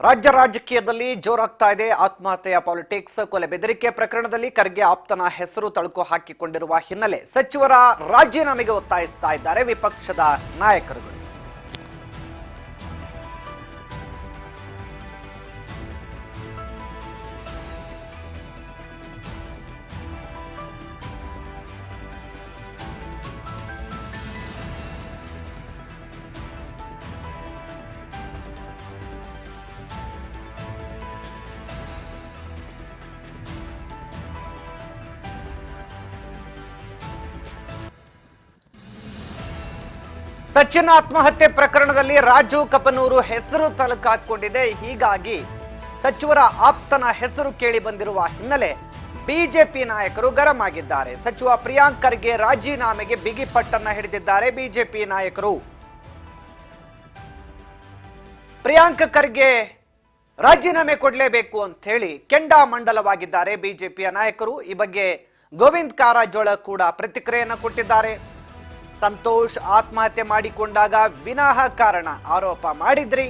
ರಾಜ್ಯ ರಾಜಕೀಯದಲ್ಲಿ ಜೋರಾಗ್ತಾ ಇದೆ ಆತ್ಮಹತ್ಯೆಯ ಪಾಲಿಟಿಕ್ಸ್. ಕೊಲೆ ಬೆದರಿಕೆ ಪ್ರಕರಣದಲ್ಲಿ ಖರ್ಗೆ ಆಪ್ತನ ಹೆಸರು ತಳುಕು ಹಾಕಿಕೊಂಡಿರುವ ಹಿನ್ನೆಲೆ ಸಚಿವರ ರಾಜೀನಾಮೆಗೆ ಒತ್ತಾಯಿಸ್ತಾ ಇದ್ದಾರೆ ವಿಪಕ್ಷದ ನಾಯಕರುಗಳು. ಸಚಿನ್ ಆತ್ಮಹತ್ಯೆ ಪ್ರಕರಣದಲ್ಲಿ ರಾಜು ಕಪನೂರು ಹೆಸರು ತಲುಕಾಕೊಂಡಿದೆ. ಹೀಗಾಗಿ ಸಚಿವರ ಆಪ್ತನ ಹೆಸರು ಕೇಳಿ ಬಂದಿರುವ ಹಿನ್ನೆಲೆ ಬಿಜೆಪಿ ನಾಯಕರು ಗರಂ ಆಗಿದ್ದಾರೆ. ಸಚಿವ ಪ್ರಿಯಾಂಕ್ ಖರ್ಗೆ ರಾಜೀನಾಮೆಗೆ ಬಿಗಿ ಪಟ್ಟನ್ನ ಹಿಡಿದಿದ್ದಾರೆ ಬಿಜೆಪಿ ನಾಯಕರು. ಪ್ರಿಯಾಂಕ್ ಖರ್ಗೆ ರಾಜೀನಾಮೆ ಕೊಡಲೇಬೇಕು ಅಂತ ಹೇಳಿ ಕೆಂಡಾಮಂಡಲವಾಗಿದ್ದಾರೆ ಬಿಜೆಪಿಯ ನಾಯಕರು. ಈ ಬಗ್ಗೆ ಗೋವಿಂದ್ ಕಾರಜೋಳ ಕೂಡ ಪ್ರತಿಕ್ರಿಯೆಯನ್ನು ಕೊಟ್ಟಿದ್ದಾರೆ. ಸಂತೋಷ್ ಆತ್ಮಹತ್ಯೆ ಮಾಡಿಕೊಂಡಾಗ ವಿನಾಕಾರಣ ಆರೋಪ ಮಾಡಿದ್ರಿ.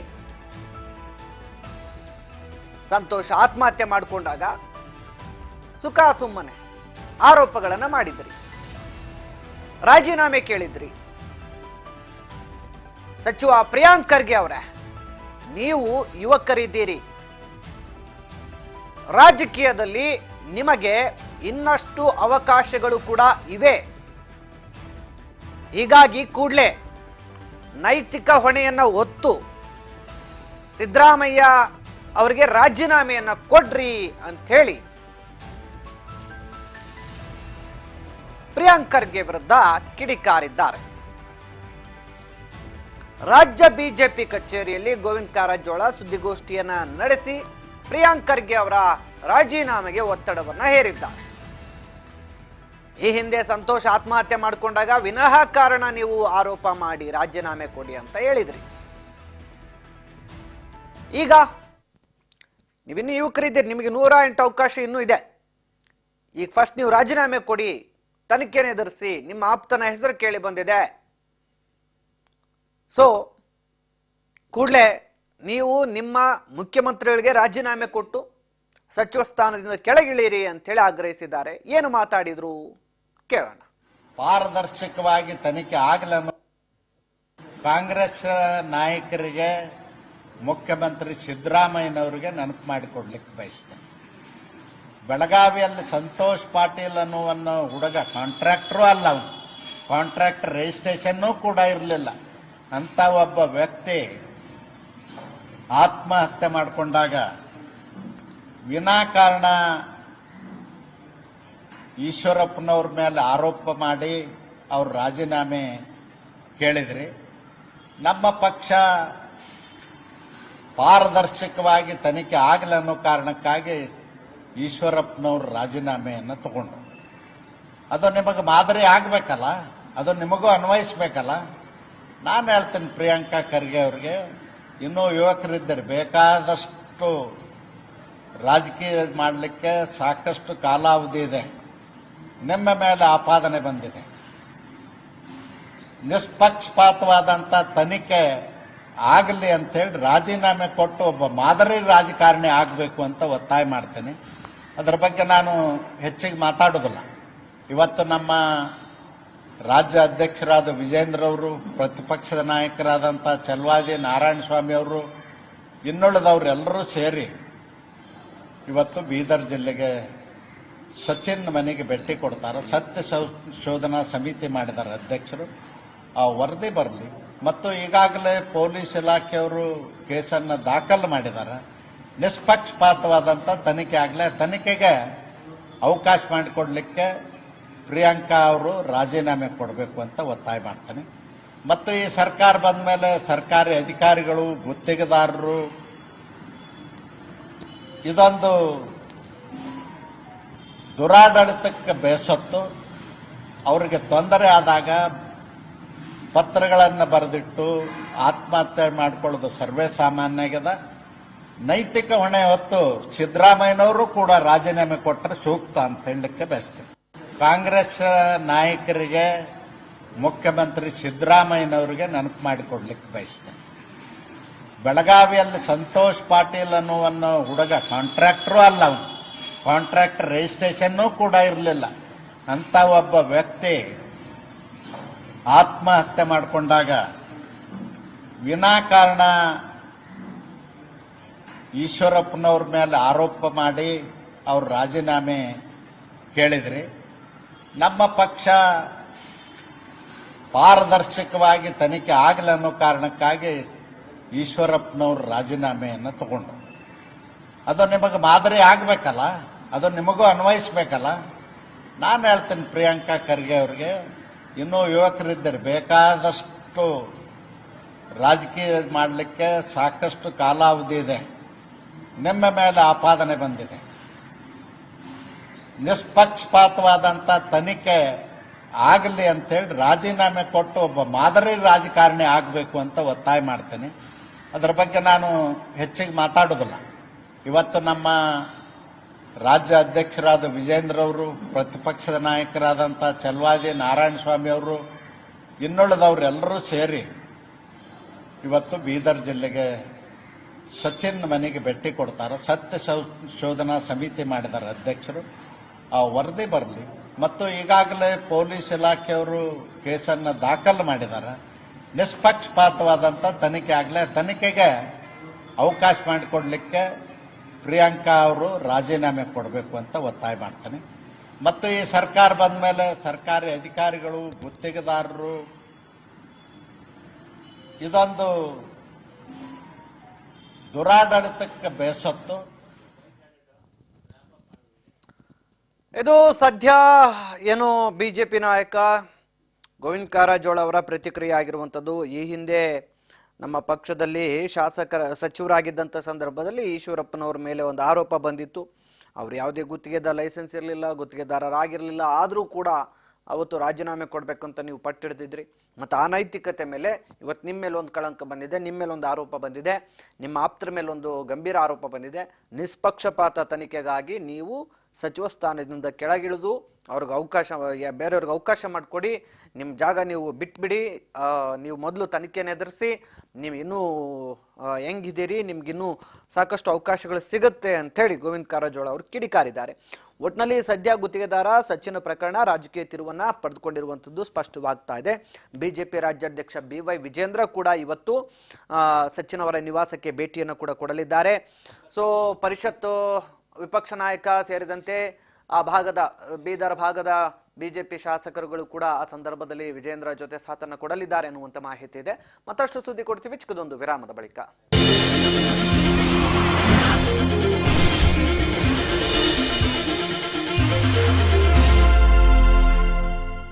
ಸಂತೋಷ್ ಆತ್ಮಹತ್ಯೆ ಮಾಡಿಕೊಂಡಾಗ ಸುಖ ಸುಮ್ಮನೆ ಆರೋಪಗಳನ್ನ ಮಾಡಿದ್ರಿ, ರಾಜೀನಾಮೆ ಕೇಳಿದ್ರಿ. ಸಚಿವ ಪ್ರಿಯಾಂಕ್ ಖರ್ಗೆ ಅವರೇ, ನೀವು ಯುವಕರಿದ್ದೀರಿ, ರಾಜಕೀಯದಲ್ಲಿ ನಿಮಗೆ ಇನ್ನಷ್ಟು ಅವಕಾಶಗಳು ಕೂಡ ಇವೆ. ಹೀಗಾಗಿ ಕೂಡಲೇ ನೈತಿಕ ಹೊಣೆಯನ್ನ ಹೊತ್ತು ಸಿದ್ದರಾಮಯ್ಯ ಅವರಿಗೆ ರಾಜೀನಾಮೆಯನ್ನ ಕೊಡ್ರಿ ಅಂತ ಹೇಳಿ ಪ್ರಿಯಾಂಕ್ ಖರ್ಗೆ ವಿರುದ್ಧ ಕಿಡಿಕಾರಿದ್ದಾರೆ. ರಾಜ್ಯ ಬಿಜೆಪಿ ಕಚೇರಿಯಲ್ಲಿ ಗೋವಿಂದ್ ಕಾರಜೋಳ ಸುದ್ದಿಗೋಷ್ಠಿಯನ್ನ ನಡೆಸಿ ಪ್ರಿಯಾಂಕ್ ಖರ್ಗೆ ಅವರ ರಾಜೀನಾಮೆಗೆ ಒತ್ತಡವನ್ನ ಹೇರಿದ್ದಾರೆ. ಈ ಹಿಂದೆ ಸಂತೋಷ್ ಆತ್ಮಹತ್ಯೆ ಮಾಡಿಕೊಂಡಾಗ ವಿನಾಕಾರಣ ನೀವು ಆರೋಪ ಮಾಡಿ ರಾಜೀನಾಮೆ ಕೊಡಿ ಅಂತ ಹೇಳಿದ್ರಿ. ಈಗ ನೀವಿನ್ನು ಯುವಕರಿದ್ದೀರಿ, ನಿಮಗೆ 108 ಅವಕಾಶ ಇನ್ನೂ ಇದೆ. ಈಗ ಫಸ್ಟ್ ನೀವು ರಾಜೀನಾಮೆ ಕೊಡಿ, ತನಿಖೆನ ಎದುರಿಸಿ, ನಿಮ್ಮ ಆಪ್ತನ ಹೆಸರು ಕೇಳಿ ಬಂದಿದೆ. ಸೊ ಕೂಡಲೇ ನೀವು ನಿಮ್ಮ ಮುಖ್ಯಮಂತ್ರಿಗಳಿಗೆ ರಾಜೀನಾಮೆ ಕೊಟ್ಟು ಸಚಿವ ಸ್ಥಾನದಿಂದ ಕೆಳಗಿಳಿಯಿರಿ ಅಂತ ಹೇಳಿ ಆಗ್ರಹಿಸಿದ್ದಾರೆ. ಏನು ಮಾತಾಡಿದ್ರು ಕೇಳೋಣ. ಪಾರದರ್ಶಕವಾಗಿ ತನಿಖೆ ಆಗಲನ್ನು ಕಾಂಗ್ರೆಸ್ ನಾಯಕರಿಗೆ ಮುಖ್ಯಮಂತ್ರಿ ಸಿದ್ದರಾಮಯ್ಯನವರಿಗೆ ನೆನಪು ಮಾಡಿಕೊಡ್ಲಿಕ್ಕೆ ಬಯಸ್ತೇನೆ. ಬೆಳಗಾವಿಯಲ್ಲಿ ಸಂತೋಷ್ ಪಾಟೀಲ್ ಅನ್ನುವನ್ನ ಹುಡುಗ ಕಾಂಟ್ರಾಕ್ಟರು ಅಲ್ಲ, ಅವನು ಕಾಂಟ್ರಾಕ್ಟ್ ರಿಜಿಸ್ಟ್ರೇಷನ್ನೂ ಕೂಡ ಇರಲಿಲ್ಲ. ಅಂತ ಒಬ್ಬ ವ್ಯಕ್ತಿ ಆತ್ಮಹತ್ಯೆ ಮಾಡಿಕೊಂಡಾಗ ವಿನಾಕಾರಣ ಈಶ್ವರಪ್ಪನವ್ರ ಮೇಲೆ ಆರೋಪ ಮಾಡಿ ಅವ್ರ ರಾಜೀನಾಮೆ ಕೇಳಿದ್ರಿ. ನಮ್ಮ ಪಕ್ಷ ಪಾರದರ್ಶಕವಾಗಿ ತನಿಖೆ ಆಗಲಿ ಅನ್ನೋ ಕಾರಣಕ್ಕಾಗಿ ಈಶ್ವರಪ್ಪನವ್ರ ರಾಜೀನಾಮೆಯನ್ನು ತಗೊಂಡ್ರು. ಅದು ನಿಮಗೆ ಮಾದರಿ ಆಗಬೇಕಲ್ಲ, ಅದು ನಿಮಗೂ ಅನ್ವಯಿಸ್ಬೇಕಲ್ಲ. ನಾನು ಹೇಳ್ತೀನಿ ಪ್ರಿಯಾಂಕಾ ಖರ್ಗೆ ಅವ್ರಿಗೆ, ಇನ್ನೂ ಯುವಕರಿದ್ದಾರೆ, ಬೇಕಾದಷ್ಟು ರಾಜಕೀಯ ಮಾಡಲಿಕ್ಕೆ ಸಾಕಷ್ಟು ಕಾಲಾವಧಿ ಇದೆ. ನಿಮ್ಮ ಮೇಲೆ ಆಪಾದನೆ ಬಂದಿದೆ. ನಿಷ್ಪಕ್ಷಪಾತವಾದಂತ ತನಿಖೆ ಆಗಲಿ ಅಂತೇಳಿ ರಾಜೀನಾಮೆ ಕೊಟ್ಟು ಒಬ್ಬ ಮಾದರಿ ರಾಜಕಾರಣಿ ಆಗಬೇಕು ಅಂತ ಒತ್ತಾಯ ಮಾಡ್ತೇನೆ. ಅದರ ಬಗ್ಗೆ ನಾನು ಹೆಚ್ಚಿಗೆ ಮಾತಾಡೋದಿಲ್ಲ. ಇವತ್ತು ನಮ್ಮ ರಾಜ್ಯ ಅಧ್ಯಕ್ಷರಾದ ವಿಜೇಂದ್ರ ಅವರು, ಪ್ರತಿಪಕ್ಷದ ನಾಯಕರಾದಂಥ ಚಲವಾದಿ ನಾರಾಯಣಸ್ವಾಮಿ ಅವರು, ಇನ್ನುಳಿದವರೆಲ್ಲರೂ ಸೇರಿ ಇವತ್ತು ಬೀದರ್ ಜಿಲ್ಲೆಗೆ ಸಚಿನ್ ಮನೆಗೆ ಭೇಟಿ ಕೊಡ್ತಾರೆ. ಸತ್ಯ ಶೋಧನಾ ಸಮಿತಿ ಮಾಡಿದ್ದಾರೆ ಅಧ್ಯಕ್ಷರು. ಆ ವರದಿ ಬರಲಿ. ಮತ್ತು ಈಗಾಗಲೇ ಪೊಲೀಸ್ ಇಲಾಖೆಯವರು ಕೇಸನ್ನು ದಾಖಲು ಮಾಡಿದ್ದಾರೆ. ನಿಷ್ಪಕ್ಷಪಾತವಾದಂಥ ತನಿಖೆ ಆಗಲಿ, ತನಿಖೆಗೆ ಅವಕಾಶ ಮಾಡಿಕೊಡ್ಲಿಕ್ಕೆ ಪ್ರಿಯಾಂಕಾ ಅವರು ರಾಜೀನಾಮೆ ಕೊಡಬೇಕು ಅಂತ ಒತ್ತಾಯ ಮಾಡ್ತಾನೆ. ಮತ್ತು ಈ ಸರ್ಕಾರ ಬಂದ ಮೇಲೆ ಸರ್ಕಾರಿ ಅಧಿಕಾರಿಗಳು, ಗುತ್ತಿಗೆದಾರರು ಇದೊಂದು ದುರಾಡಳಿತಕ್ಕೆ ಬೇಸತ್ತು ಅವರಿಗೆ ತೊಂದರೆ ಆದಾಗ ಪತ್ರಗಳನ್ನು ಬರೆದಿಟ್ಟು ಆತ್ಮಹತ್ಯೆ ಮಾಡಿಕೊಳ್ಳೋದು ಸರ್ವೇ ಸಾಮಾನ್ಯ ಆಗ್ಯದ. ನೈತಿಕ ಹೊಣೆ ಹೊತ್ತು ಸಿದ್ದರಾಮಯ್ಯನವರು ಕೂಡ ರಾಜೀನಾಮೆ ಕೊಟ್ಟರೆ ಸೂಕ್ತ ಅಂತ ಹೇಳಲಿಕ್ಕೆ ಬಯಸ್ತೇನೆ. ಕಾಂಗ್ರೆಸ್ ನಾಯಕರಿಗೆ ಮುಖ್ಯಮಂತ್ರಿ ಸಿದ್ದರಾಮಯ್ಯನವರಿಗೆ ನೆನಪು ಮಾಡಿಕೊಡ್ಲಿಕ್ಕೆ ಬಯಸ್ತೇನೆ. ಬೆಳಗಾವಿಯಲ್ಲಿ ಸಂತೋಷ್ ಪಾಟೀಲ್ ಅನ್ನುವನ್ನ ಹುಡುಗ ಕಾಂಟ್ರಾಕ್ಟರು ಅಲ್ಲ, ಅವನು ಕಾಂಟ್ರಾಕ್ಟ್ ರಿಜಿಸ್ಟ್ರೇಷನ್ನೂ ಕೂಡ ಇರಲಿಲ್ಲ. ಅಂತ ಒಬ್ಬ ವ್ಯಕ್ತಿ ಆತ್ಮಹತ್ಯೆ ಮಾಡಿಕೊಂಡಾಗ ವಿನಾಕಾರಣ ಈಶ್ವರಪ್ಪನವ್ರ ಮೇಲೆ ಆರೋಪ ಮಾಡಿ ಅವ್ರ ರಾಜೀನಾಮೆ ಕೇಳಿದ್ರಿ. ನಮ್ಮ ಪಕ್ಷ ಪಾರದರ್ಶಕವಾಗಿ ತನಿಖೆ ಆಗಲಿ ಅನ್ನೋ ಕಾರಣಕ್ಕಾಗಿ ಈಶ್ವರಪ್ಪನವ್ರ ರಾಜೀನಾಮೆಯನ್ನು ತಗೊಂಡ್ರು. ಅದು ನಿಮಗೆ ಮಾದರಿ ಆಗಬೇಕಲ್ಲ, ಅದು ನಿಮಗೂ ಅನ್ವಯಿಸ್ಬೇಕಲ್ಲ. ನಾನು ಹೇಳ್ತೀನಿ ಪ್ರಿಯಾಂಕಾ ಖರ್ಗೆ ಅವ್ರಿಗೆ, ಇನ್ನೂ ಯುವಕರಿದ್ದರೆ ಬೇಕಾದಷ್ಟು ರಾಜಕೀಯ ಮಾಡಲಿಕ್ಕೆ ಸಾಕಷ್ಟು ಕಾಲಾವಧಿ ಇದೆ. ನಿಮ್ಮ ಮೇಲೆ ಆಪಾದನೆ ಬಂದಿದೆ. ನಿಷ್ಪಕ್ಷಪಾತವಾದಂಥ ತನಿಖೆ ಆಗಲಿ ಅಂತೇಳಿ ರಾಜೀನಾಮೆ ಕೊಟ್ಟು ಒಬ್ಬ ಮಾದರಿ ರಾಜಕಾರಣಿ ಆಗಬೇಕು ಅಂತ ಒತ್ತಾಯ ಮಾಡ್ತೇನೆ. ಅದರ ಬಗ್ಗೆ ನಾನು ಹೆಚ್ಚಿಗೆ ಮಾತಾಡೋದಿಲ್ಲ. ಇವತ್ತು ನಮ್ಮ ರಾಜ್ಯ ಅಧ್ಯಕ್ಷರಾದ ವಿಜೇಂದ್ರ ಅವರು, ಪ್ರತಿಪಕ್ಷದ ನಾಯಕರಾದಂಥ ಚಲವಾದಿ ನಾರಾಯಣಸ್ವಾಮಿ ಅವರು, ಇನ್ನುಳಿದವರೆಲ್ಲರೂ ಸೇರಿ ಇವತ್ತು ಬೀದರ್ ಜಿಲ್ಲೆಗೆ ಸಚಿನ್ ಮನೆಗೆ ಭೇಟಿ ಕೊಡ್ತಾರೆ. ಸತ್ಯ ಶೋಧನಾ ಸಮಿತಿ ಮಾಡಿದ್ದಾರೆ ಅಧ್ಯಕ್ಷರು. ಆ ವರದಿ ಬರಲಿ. ಮತ್ತು ಈಗಾಗಲೇ ಪೊಲೀಸ್ ಇಲಾಖೆಯವರು ಕೇಸನ್ನು ದಾಖಲು ಮಾಡಿದ್ದಾರೆ. ನಿಷ್ಪಕ್ಷಪಾತವಾದಂಥ ತನಿಖೆ ಆಗಲಿ. ತನಿಖೆಗೆ ಅವಕಾಶ ಮಾಡಿಕೊಡ್ಲಿಕ್ಕೆ ಪ್ರಿಯಾಂಕಾ ಅವರು ರಾಜೀನಾಮೆ ಕೊಡಬೇಕು ಅಂತ ಒತ್ತಾಯ ಮಾಡ್ತಾನೆ. ಮತ್ತು ಈ ಸರ್ಕಾರ ಬಂದ ಮೇಲೆ ಸರ್ಕಾರಿ ಅಧಿಕಾರಿಗಳು, ಗುತ್ತಿಗೆದಾರರು, ಇದೊಂದು ದುರಾಡಳಿತಕ್ಕೆ ಬೇಸತ್ತು. ಇದು ಸದ್ಯ ಏನು ಬಿಜೆಪಿ ನಾಯಕ ಗೋವಿಂದ ಕಾರಜೋಳ ಅವರ ಪ್ರತಿಕ್ರಿಯೆ ಆಗಿರುವಂಥದ್ದು. ಈ ಹಿಂದೆ ನಮ್ಮ ಪಕ್ಷದಲ್ಲಿ ಸಚಿವರಾಗಿದ್ದಂಥ ಸಂದರ್ಭದಲ್ಲಿ ಈಶ್ವರಪ್ಪನವ್ರ ಮೇಲೆ ಒಂದು ಆರೋಪ ಬಂದಿತ್ತು. ಅವ್ರು ಯಾವುದೇ ಗುತ್ತಿಗೆದಾರ ಲೈಸೆನ್ಸ್ ಇರಲಿಲ್ಲ, ಗುತ್ತಿಗೆದಾರರಾಗಿರಲಿಲ್ಲ. ಆದರೂ ಕೂಡ ಅವತ್ತು ರಾಜೀನಾಮೆ ಕೊಡಬೇಕು ಅಂತ ನೀವು ಪಟ್ಟಿಡ್ತಿದ್ರಿ. ಮತ್ತು ಆ ನೈತಿಕತೆ ಮೇಲೆ ಇವತ್ತು ನಿಮ್ಮ ಮೇಲೆ ಒಂದು ಕಳಂಕ ಬಂದಿದೆ, ನಿಮ್ಮ ಮೇಲೆ ಒಂದು ಆರೋಪ ಬಂದಿದೆ, ನಿಮ್ಮ ಆಪ್ತರ ಮೇಲೆ ಒಂದು ಗಂಭೀರ ಆರೋಪ ಬಂದಿದೆ. ನಿಷ್ಪಕ್ಷಪಾತ ತನಿಖೆಗಾಗಿ ನೀವು ಸಚಿವ ಸ್ಥಾನದಿಂದ ಕೆಳಗಿಳಿದು ಅವ್ರಿಗೆ ಬೇರೆಯವ್ರಿಗೆ ಅವಕಾಶ ಮಾಡಿಕೊಡಿ, ನಿಮ್ಮ ಜಾಗ ನೀವು ಬಿಟ್ಬಿಡಿ, ನೀವು ಮೊದಲು ತನಿಖೆಯನ್ನು ಎದುರಿಸಿ, ನೀವು ಇನ್ನೂ ಹೆಂಗಿದ್ದೀರಿ, ನಿಮ್ಗಿನ್ನೂ ಸಾಕಷ್ಟು ಅವಕಾಶಗಳು ಸಿಗುತ್ತೆ ಅಂಥೇಳಿ ಗೋವಿಂದ ಕಾರಜೋಳ ಅವರು ಕಿಡಿಕಾರಿದ್ದಾರೆ. ಒಟ್ಟಿನಲ್ಲಿ ಸದ್ಯ ಗುತ್ತಿಗೆದಾರ ಸಚಿನ್ ಪ್ರಕರಣ ರಾಜಕೀಯ ತಿರುವನ್ನು ಪಡೆದುಕೊಂಡಿರುವಂಥದ್ದು ಸ್ಪಷ್ಟವಾಗ್ತಾ ಇದೆ. ಬಿಜೆಪಿ ರಾಜ್ಯಾಧ್ಯಕ್ಷ BY ವಿಜೇಂದ್ರ ಕೂಡ ಇವತ್ತು ಸಚಿನ್ ಅವರ ನಿವಾಸಕ್ಕೆ ಭೇಟಿಯನ್ನು ಕೂಡ ಕೊಡಲಿದ್ದಾರೆ. ಸೊ ಪರಿಷತ್ತು ವಿಪಕ್ಷ ನಾಯಕ ಸೇರಿದಂತೆ ಆ ಭಾಗದ ಬೀದರ್ ಭಾಗದ ಬಿಜೆಪಿ ಶಾಸಕರುಗಳು ಕೂಡ ಆ ಸಂದರ್ಭದಲ್ಲಿ ವಿಜೇಂದ್ರ ಜೊತೆ ಸಾಥನ್ನು ಕೊಡಲಿದ್ದಾರೆ ಅನ್ನುವಂಥ ಮಾಹಿತಿ ಇದೆ. ಮತ್ತಷ್ಟು ಸುದ್ದಿ ಕೊಡ್ತೀವಿ ಚಿಕ್ಕದೊಂದು ವಿರಾಮದ ಬಳಿಕ.